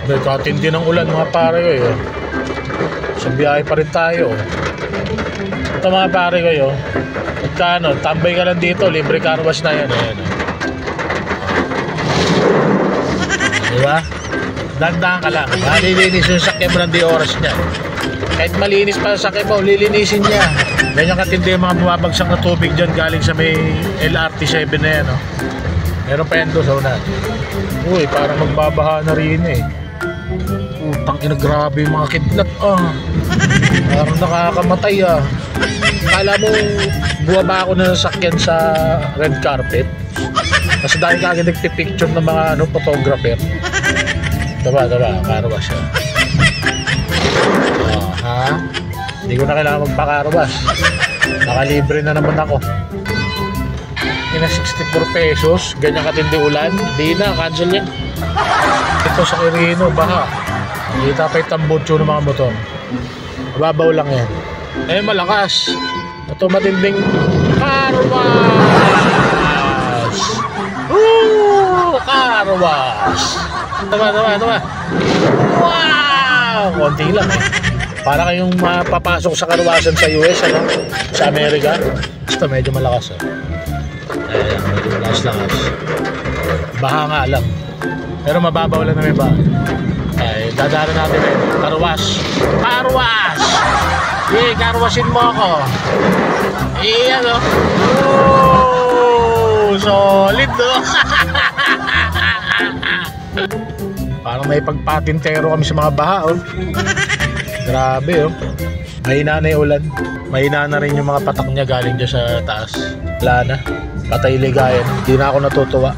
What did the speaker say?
Katindi ng ulan mga pare ko yun. Sa biyahe pa rin tayo. Ito mga pare ko yun. Magkano, tambay ka lang dito, libre car wash na yan. Ayan, diba? Dandahan ka lang. Malilinis yung sakyan mo ng di oras niya. Kahit malinis pa sa sakyan mo, lilinisin niya. Ganyan katindi yung mga bumabagsak na tubig dyan galing sa may LRT7 na yan. Oh. Meron pa yan doon sa unan. Uy, parang magbabaha na rin eh. Utang ina, grabe yung mga kidlat ah. Parang nakakamatay ah. Kala mo buwaba ako ng sasakyan sa red carpet. Kasi dahil kagad nagpipicture ng mga photographer. Diba, car wash ah. Ha? Hindi ko na kailangan magpa-car wash. Nakalibre na naman ako. Ina 64 pesos, ganyan katindi ulan. Di na, cancel yan. Ito sa Quirino, baha. Kita pa yung tambutso ng mga motor. Mababaw lang yan. Eh malakas. Ito matinding car wash. Car wash. Tama. Wow! Konti lang eh. Para kayong mapapasok sa karwasan sa US, ano? Sa Amerika. Basta medyo malakas eh. Ayan, medyo malakas. Baha nga lang. Pero mababaw lang naman ba? Ay, dadaanan natin eh. Karwash! Karwashin mo ako. Iyan o. Solid no? Parang may pagpatintero kami sa mga baha oh. Grabe oh. Mahina na yung ulan. Mahina na rin yung mga patak niya galing dyan sa taas. Wala na. Patay ligayan. Hindi na ako natutuwa.